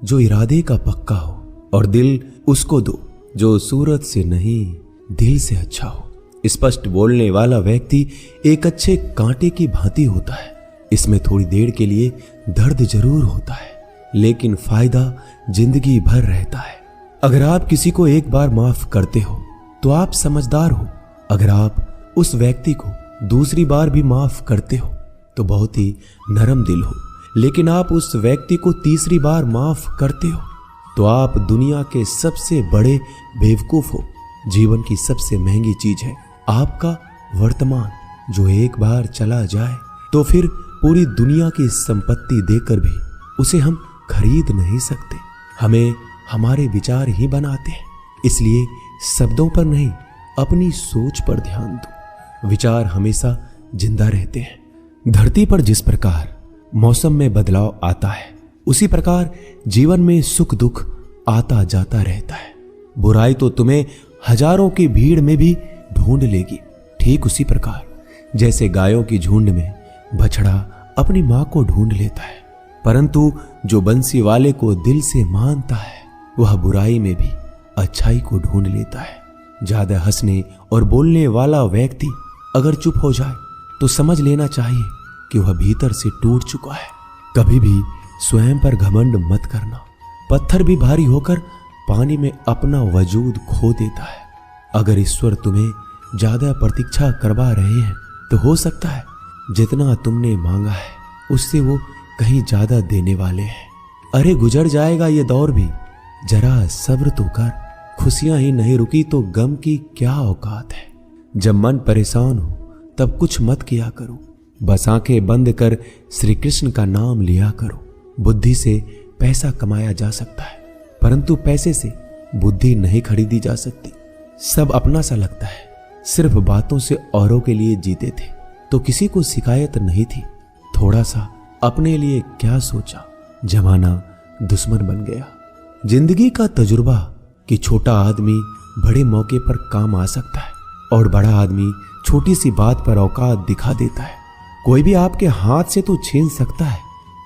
जो इरादे का पक्का हो, और दिल उसको दो जो सूरत से नहीं दिल से अच्छा हो। स्पष्ट बोलने वाला व्यक्ति एक अच्छे कांटे की भांति होता है। इसमें थोड़ी देर के लिए दर्द जरूर होता है, लेकिन फायदा जिंदगी भर रहता है। अगर आप किसी को एक बार माफ करते हो तो आप समझदार हो। अगर आप उस व्यक्ति को दूसरी बार भी माफ करते हो तो बहुत ही नरम दिल हो। लेकिन आप उस व्यक्ति को तीसरी बार माफ करते हो तो आप दुनिया के सबसे बड़े बेवकूफ हो। जीवन की सबसे महंगी चीज है आपका वर्तमान, जो एक बार चला जाए तो फिर पूरी दुनिया की संपत्ति देकर भी उसे हम खरीद नहीं सकते। हमें हमारे विचार ही बनाते हैं, इसलिए शब्दों पर नहीं अपनी सोच पर ध्यान दो। विचार हमेशा जिंदा रहते हैं। धरती पर जिस प्रकार मौसम में बदलाव आता है, उसी प्रकार जीवन में सुख दुख आता जाता रहता है। बुराई तो तुम्हें हजारों की भीड़ में भी ढूंढ लेगी। ठीक उसी प्रकार जैसे गायों की झुंड में बछड़ा अपनी मां को ढूंढ लेता है, परंतु जो बंसी वाले को दिल से मानता है वह बुराई में भी अच्छाई को ढूंढ लेता है। ज्यादा हंसने और बोलने वाला व्यक्ति अगर चुप हो जाए तो समझ लेना चाहिए कि वह भीतर से टूट चुका है। कभी भी स्वयं पर घमंड मत करना। पत्थर भी भारी होकर पानी में अपना वजूद खो देता है। अगर ईश्वर तुम्हें ज्यादा प्रतीक्षा करवा रहे हैं तो हो सकता है जितना तुमने मांगा है उससे वो कहीं ज्यादा देने वाले हैं। अरे गुजर जाएगा ये दौर भी, जरा सब्र तो कर। खुशियां ही नहीं रुकी तो गम की क्या औकात है। जब मन परेशान हो तब कुछ मत किया करो, बस आंखें बंद कर श्री कृष्ण का नाम लिया करो। बुद्धि से पैसा कमाया जा सकता है, परंतु पैसे से बुद्धि नहीं खरीदी जा सकती। सब अपना सा लगता है। सिर्फ बातों से औरों के लिए जीते थे तो किसी को शिकायत नहीं थी। थोड़ा सा अपने लिए क्या सोचा, जमाना दुश्मन बन गया। जिंदगी का तजुर्बा कि छोटा आदमी बड़े मौके पर काम आ सकता है और बड़ा आदमी छोटी सी बात पर औकात दिखा देता है। कोई भी आपके हाथ से तो छीन सकता है,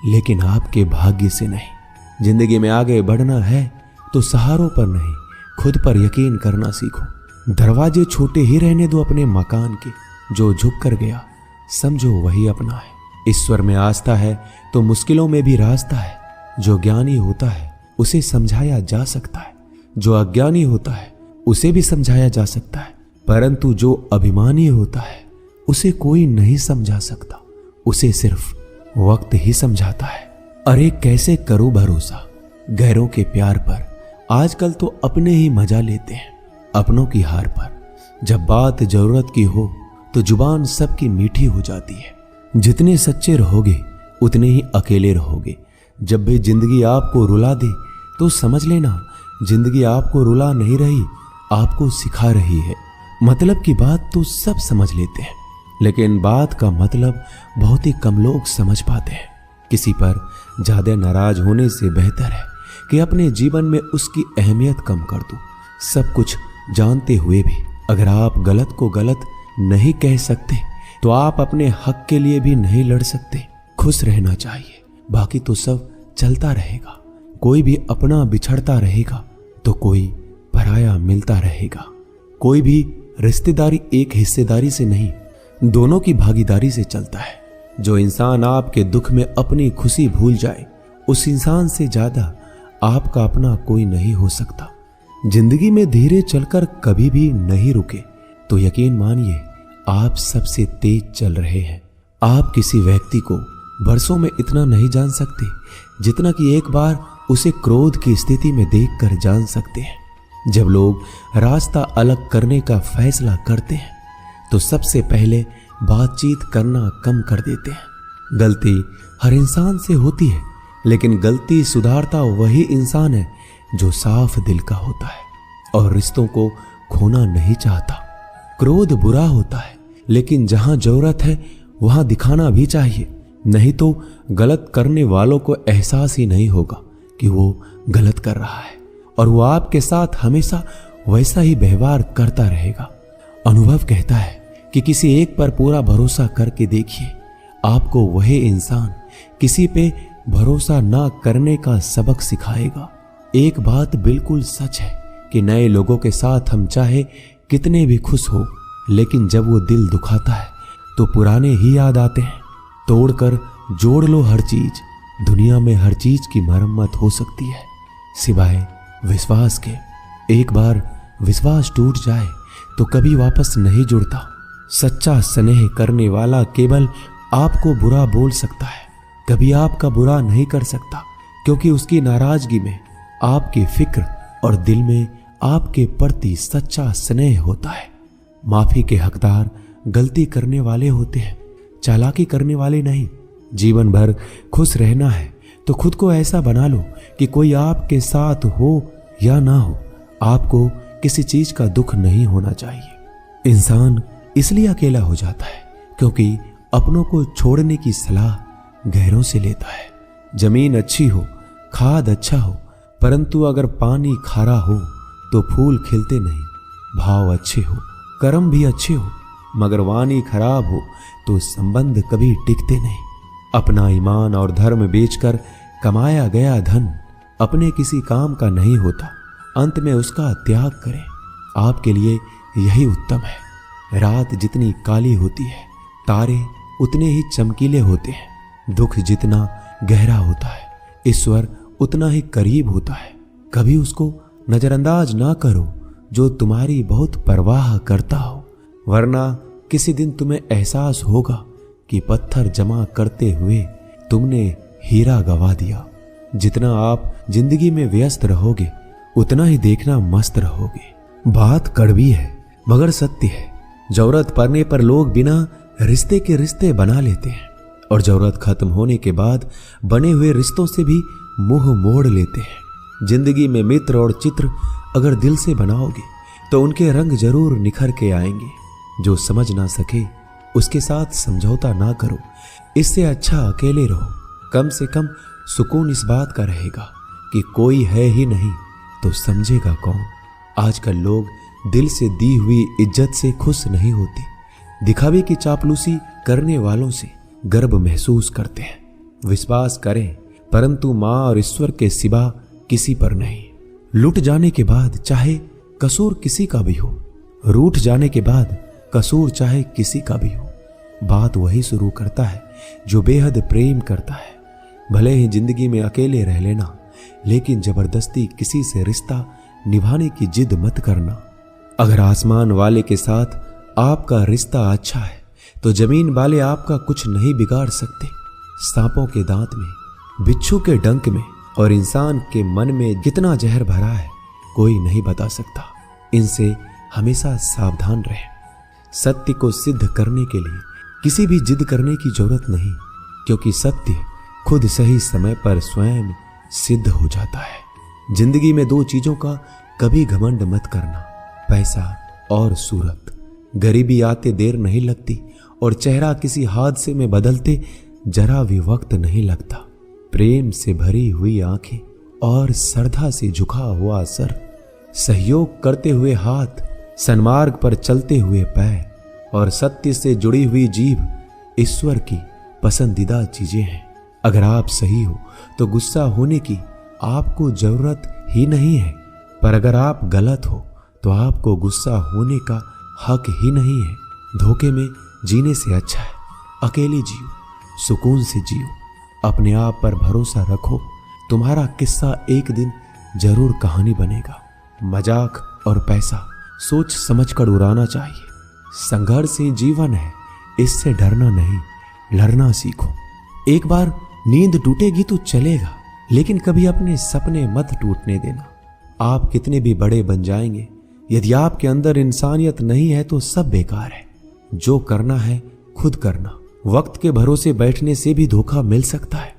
लेकिन आपके भाग्य से नहीं। जिंदगी में आगे बढ़ना है तो सहारों पर नहीं, खुद पर यकीन करना सीखो। दरवाजे छोटे ही रहने दो अपने मकान के। जो झुक कर गया समझो वही अपना है। ईश्वर में आस्था है तो मुश्किलों में भी रास्ता है। जो ज्ञानी होता है उसे समझाया जा सकता है, जो अज्ञानी होता है उसे भी समझाया जा सकता है, परंतु जो अभिमानी होता है उसे कोई नहीं समझा सकता। उसे सिर्फ वक्त ही समझाता है। अरे कैसे करो भरोसा गैरों के प्यार पर। आजकल तो अपने ही मजा लेते हैं अपनों की हार पर। जब बात जरूरत की हो तो जुबान सबकी मीठी हो जाती है। जितने सच्चे रहोगे उतने ही अकेले रहोगे। जब भी जिंदगी आपको रुला दे तो समझ लेना जिंदगी आपको रुला नहीं रही, आपको सिखा रही है। मतलब की बात तो सब समझ लेते हैं, लेकिन बात का मतलब बहुत ही कम लोग समझ पाते हैं। किसी पर ज्यादा नाराज होने से बेहतर है कि अपने जीवन में उसकी अहमियत कम कर दो। सब कुछ जानते हुए भी अगर आप गलत को गलत नहीं कह सकते तो आप अपने हक के लिए भी नहीं लड़ सकते। खुश रहना चाहिए, बाकी तो सब चलता रहेगा। कोई भी अपना बिछड़ता रहेगा तो कोई पराया मिलता रहेगा। कोई भी रिश्तेदारी एक हिस्सेदारी से नहीं, दोनों की भागीदारी से चलता है। जो इंसान आपके दुख में अपनी खुशी भूल जाए, उस इंसान से ज्यादा आपका अपना कोई नहीं हो सकता। जिंदगी में धीरे चलकर कभी भी नहीं रुके तो यकीन मानिए आप सबसे तेज चल रहे हैं। आप किसी व्यक्ति को बरसों में इतना नहीं जान सकते जितना कि एक बार उसे क्रोध की स्थिति में देखकर जान सकते हैं। जब लोग रास्ता अलग करने का फैसला करते हैं तो सबसे पहले बातचीत करना कम कर देते हैं। गलती हर इंसान से होती है, लेकिन गलती सुधारता वही इंसान है जो साफ दिल का होता है और रिश्तों को खोना नहीं चाहता। क्रोध बुरा होता है, लेकिन जहां जरूरत है वहां दिखाना भी चाहिए, नहीं तो गलत करने वालों को एहसास ही नहीं होगा कि वो गलत कर रहा है और वो आपके साथ हमेशा वैसा ही व्यवहार करता रहेगा। अनुभव कहता है कि किसी एक पर पूरा भरोसा करके देखिए, आपको वही इंसान किसी पे भरोसा ना करने का सबक सिखाएगा। एक बात बिल्कुल सच है कि नए लोगों के साथ हम चाहे कितने भी खुश हो, लेकिन जब वो दिल दुखाता है तो पुराने ही याद आते हैं। तोड़कर जोड़ लो हर चीज, दुनिया में हर चीज की मरम्मत हो सकती है सिवाय विश्वास के। एक बार विश्वास टूट जाए तो कभी वापस नहीं जुड़ता। सच्चा स्नेह करने वाला केवल आपको बुरा बोल सकता है, कभी आपका बुरा नहीं कर सकता, क्योंकि उसकी नाराजगी में आपकी फिक्र और दिल में आपके प्रति सच्चा स्नेह होता है। माफी के हकदार गलती करने वाले होते हैं, चालाकी करने वाले नहीं। जीवन भर खुश रहना है तो खुद को ऐसा बना लो कि कोई आपके साथ हो या ना हो, आपको किसी चीज का दुख नहीं होना चाहिए। इंसान इसलिए अकेला हो जाता है क्योंकि अपनों को छोड़ने की सलाह गैरों से लेता है। जमीन अच्छी हो, खाद अच्छा हो, परंतु अगर पानी खारा हो तो फूल खिलते नहीं। भाव अच्छे हो, कर्म भी अच्छे हो, मगर वाणी खराब हो तो संबंध कभी टिकते नहीं। अपना ईमान और धर्म बेचकर कमाया गया धन अपने किसी काम का नहीं होता, अंत में उसका त्याग करें। आपके लिए यही उत्तम है। रात जितनी काली होती है, तारे उतने ही चमकीले होते हैं। दुख जितना गहरा होता है, ईश्वर उतना ही करीब होता है। कभी उसको नजरअंदाज ना करो जो तुम्हारी बहुत परवाह करता हो, वरना किसी दिन तुम्हें एहसास होगा कि पत्थर जमा करते हुए तुमने हीरा गवा दिया। जितना आप जिंदगी में व्यस्त रहोगे उतना ही देखना मस्त रहोगे। बात कड़वी है मगर सत्य है। जरूरत पड़ने पर लोग बिना रिश्ते के रिश्ते बना लेते हैं और जरूरत खत्म होने के बाद बने हुए रिश्तों से भी मुंह मोड़ लेते हैं। जिंदगी में मित्र और चित्र अगर दिल से बनाओगे तो उनके रंग जरूर निखर के आएंगे। जो समझ ना सके उसके साथ समझौता ना करो, इससे अच्छा अकेले रहो। कम से कम सुकून इस बात का रहेगा कि कोई है ही नहीं तो समझेगा कौन। आजकल लोग दिल से दी हुई इज्जत से खुश नहीं होते, दिखावे की चापलूसी करने वालों से गर्व महसूस करते हैं। विश्वास करें परंतु मां और ईश्वर के सिवा किसी पर नहीं। लुट जाने के बाद चाहे कसूर किसी का भी हो, रूठ जाने के बाद कसूर चाहे किसी का भी हो, बात वही शुरू करता है जो बेहद प्रेम करता है। भले ही जिंदगी में अकेले रह लेना, लेकिन जबरदस्ती किसी से रिश्ता निभाने की जिद मत करना। अगर आसमान वाले के साथ आपका रिश्ता अच्छा है तो जमीन वाले आपका कुछ नहीं बिगाड़ सकते। सांपों के दांत में, बिच्छू के डंक में और इंसान के मन में कितना जहर भरा है कोई नहीं बता सकता। इनसे हमेशा सावधान रहें। सत्य को सिद्ध करने के लिए किसी भी जिद करने की जरूरत नहीं, क्योंकि सत्य खुद सही समय पर स्वयं सिद्ध हो जाता है। जिंदगी में दो चीजों का कभी घमंड मत करना, पैसा और सूरत। गरीबी आते देर नहीं लगती और चेहरा किसी हादसे में बदलते जरा भी वक्त नहीं लगता। प्रेम से भरी हुई आंखें और श्रद्धा से झुका हुआ सर, सहयोग करते हुए हाथ, सन्मार्ग पर चलते हुए पैर और सत्य से जुड़ी हुई जीभ ईश्वर की पसंदीदा चीजें हैं। अगर आप सही हो तो गुस्सा होने की आपको जरूरत ही नहीं है, पर अगर आप गलत हो तो आपको गुस्सा होने का हक ही नहीं है। धोखे में जीने से अच्छा है अकेले जियो, सुकून से जियो, अपने आप पर भरोसा रखो। तुम्हारा किस्सा एक दिन जरूर कहानी बनेगा। मजाक और पैसा सोच समझकर उड़ाना चाहिए। संघर्ष ही जीवन है, इससे डरना नहीं, लड़ना सीखो। एक बार नींद टूटेगी तो चलेगा, लेकिन कभी अपने सपने मत टूटने देना। आप कितने भी बड़े बन जाएंगे, यदि आपके अंदर इंसानियत नहीं है तो सब बेकार है। जो करना है खुद करना। वक्त के भरोसे बैठने से भी धोखा मिल सकता है।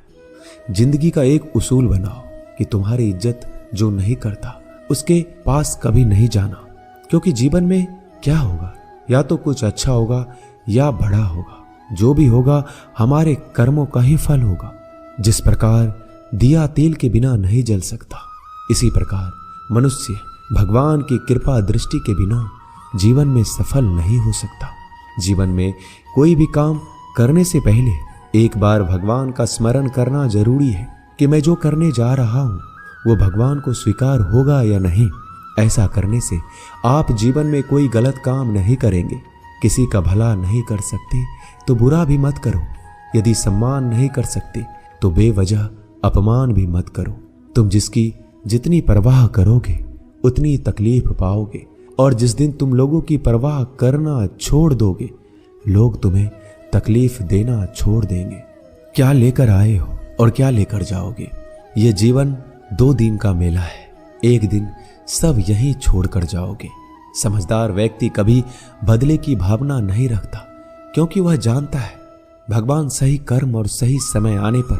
जिंदगी का एक उसूल बनाओ कि तुम्हारी इज्जत जो नहीं करता उसके पास कभी नहीं जाना, क्योंकि जीवन में क्या होगा, या तो कुछ अच्छा होगा या बड़ा होगा। जो भी होगा हमारे कर्मों का ही फल होगा। जिस प्रकार दिया तेल के बिना नहीं जल सकता, इसी प्रकार मनुष्य भगवान की कृपा दृष्टि के बिना जीवन में सफल नहीं हो सकता। जीवन में कोई भी काम करने से पहले एक बार भगवान का स्मरण करना जरूरी है कि मैं जो करने जा रहा हूं वो भगवान को स्वीकार होगा या नहीं। ऐसा करने से आप जीवन में कोई गलत काम नहीं करेंगे। किसी का भला नहीं कर सकते तो बुरा भी मत करो। यदि सम्मान नहीं कर सकते तो बेवजह अपमान भी मत करो। तुम जिसकी जितनी परवाह करोगे उतनी तकलीफ पाओगे, और जिस दिन तुम लोगों की परवाह करना छोड़ दोगे लोग तुम्हें तकलीफ देना छोड़ देंगे। क्या लेकर आए हो और क्या लेकर जाओगे? ये जीवन 2 दिन का मेला है। एक दिन सब यहीं छोड़कर जाओगे। समझदार व्यक्ति कभी बदले की भावना नहीं रखता, क्योंकि वह जानता है भगवान सही कर्म और सही समय आने पर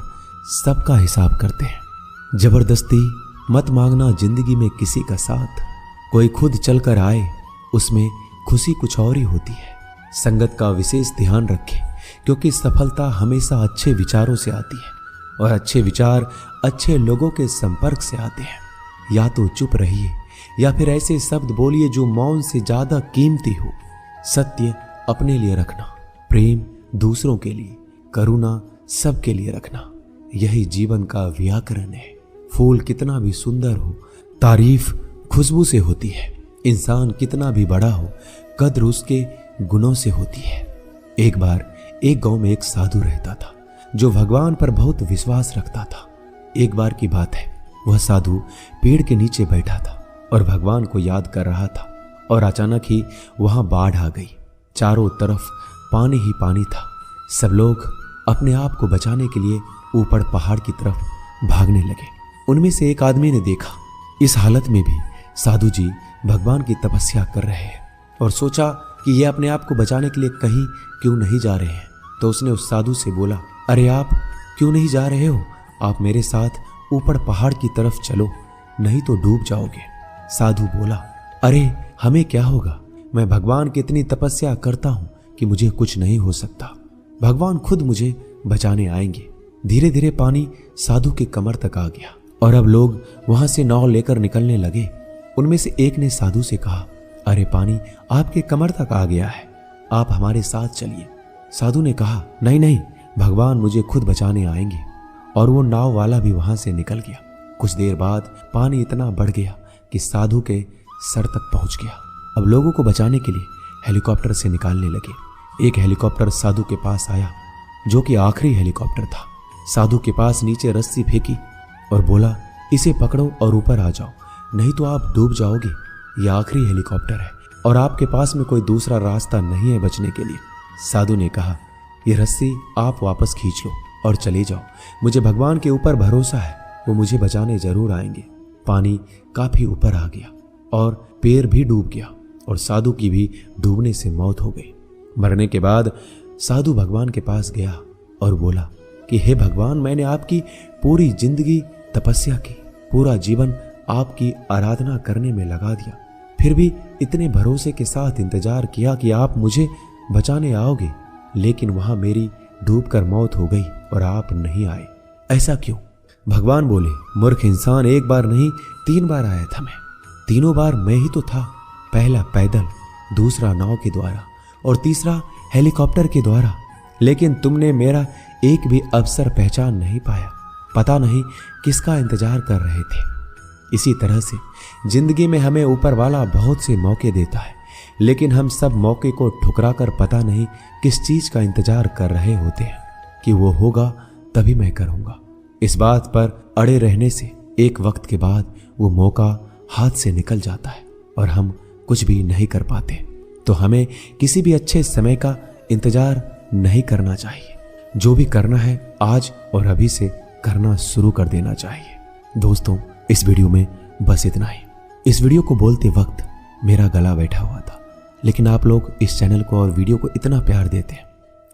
सबका हिसाब करते हैं। जबरदस्ती मत मांगना जिंदगी में किसी का साथ। कोई खुद चलकर आए उसमें खुशी कुछ और ही होती है। संगत का विशेष ध्यान रखें, क्योंकि सफलता हमेशा अच्छे विचारों से आती है और अच्छे विचार अच्छे लोगों के संपर्क से आते हैं। या तो चुप रहिए या फिर ऐसे शब्द बोलिए जो मौन से ज्यादा कीमती हो। सत्य अपने लिए रखना, प्रेम दूसरों के लिए, करुणा सबके लिए रखना, यही जीवन का व्याकरण है। फूल कितना भी सुंदर हो, तारीफ खुशबू से होती है। इंसान कितना भी बड़ा हो, कद्र उसके गुणों से होती है। एक बार एक गांव में एक साधु रहता था जो भगवान पर बहुत विश्वास रखता था। एक बार की बात है, वह साधु पेड़ के नीचे बैठा था और भगवान को याद कर रहा था, और अचानक ही वहां बाढ़ आ गई। चारों तरफ पानी ही पानी था। सब लोग अपने आप को बचाने के लिए ऊपर पहाड़ की तरफ भागने लगे। उनमें से एक आदमी ने देखा इस हालत में भी साधु जी भगवान की तपस्या कर रहे हैं, और सोचा कि ये अपने आप को बचाने के लिए कहीं क्यों नहीं जा रहे हैं। तो उसने उस साधु से बोला, अरे आप क्यों नहीं जा रहे हो? आप मेरे साथ ऊपर पहाड़ की तरफ चलो, नहीं तो डूब जाओगे। साधु बोला, अरे हमें क्या होगा? मैं भगवान की इतनी तपस्या करता हूं कि मुझे कुछ नहीं हो सकता। भगवान खुद मुझे बचाने आएंगे। धीरे धीरे पानी साधु के कमर तक आ गया और अब लोग वहां से नाव लेकर निकलने लगे। उनमें से एक ने साधु से कहा, अरे पानी आपके कमर तक आ गया है, आप हमारे साथ चलिए। साधु ने कहा, नहीं नहीं, भगवान मुझे खुद बचाने आएंगे। और वो नाव वाला भी वहां से निकल गया। कुछ देर बाद पानी इतना बढ़ गया कि साधु के सर तक पहुंच गया। अब लोगों को बचाने के लिए हेलीकॉप्टर से निकालने लगे। एक हेलीकॉप्टर साधु के पास आया, जो कि आखिरी हेलीकॉप्टर था। साधु के पास नीचे रस्सी फेंकी और बोला, इसे पकड़ो और ऊपर आ जाओ, नहीं तो आप डूब जाओगे। यह आखिरी हेलीकॉप्टर है और आपके पास में कोई दूसरा रास्ता नहीं है बचने के लिए। साधु ने कहा, यह रस्सी आप वापस खींच लो और चले जाओ। मुझे भगवान के ऊपर भरोसा है, वो मुझे बचाने जरूर आएंगे। पानी काफी ऊपर आ गया और पैर भी डूब गया और साधु की भी डूबने से मौत हो गई। मरने के बाद साधु भगवान के पास गया और बोला कि हे भगवान, मैंने आपकी पूरी जिंदगी तपस्या की, पूरा जीवन आपकी आराधना करने में लगा दिया, फिर भी इतने भरोसे के साथ इंतजार किया कि आप मुझे बचाने आओगे, लेकिन वहां मेरी डूबकर मौत हो गई और आप नहीं आए। ऐसा क्यों? भगवान बोले, मूर्ख इंसान, एक बार नहीं 3 बार आया था मैं। तीनों बार मैं ही तो था। पहला पैदल, दूसरा नाव के द्वारा और तीसरा हेलीकॉप्टर के द्वारा, लेकिन तुमने मेरा एक भी अवसर पहचान नहीं पाया। पता नहीं किसका इंतजार कर रहे थे। इसी तरह से जिंदगी में हमें ऊपर वाला बहुत से मौके देता है, लेकिन हम सब मौके को ठुकराकर पता नहीं किस चीज का इंतजार कर रहे होते हैं कि वो होगा तभी मैं करूंगा। इस बात पर अड़े रहने से एक वक्त के बाद वो मौका हाथ से निकल जाता है और हम कुछ भी नहीं कर पाते। तो हमें किसी भी अच्छे समय का इंतजार नहीं करना चाहिए। जो भी करना है आज और अभी से करना शुरू कर देना चाहिए। दोस्तों, इस वीडियो में बस इतना ही। इस वीडियो को बोलते वक्त मेरा गला बैठा हुआ था, लेकिन आप लोग इस चैनल को और वीडियो को इतना प्यार देते हैं,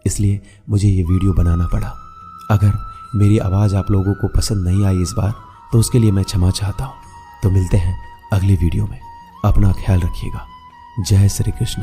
इसलिए मुझे ये वीडियो बनाना पड़ा। अगर मेरी आवाज़ आप लोगों को पसंद नहीं आई इस बार, तो उसके लिए मैं क्षमा चाहता हूँ। तो मिलते हैं अगली वीडियो में। अपना ख्याल रखिएगा। जय श्री कृष्ण।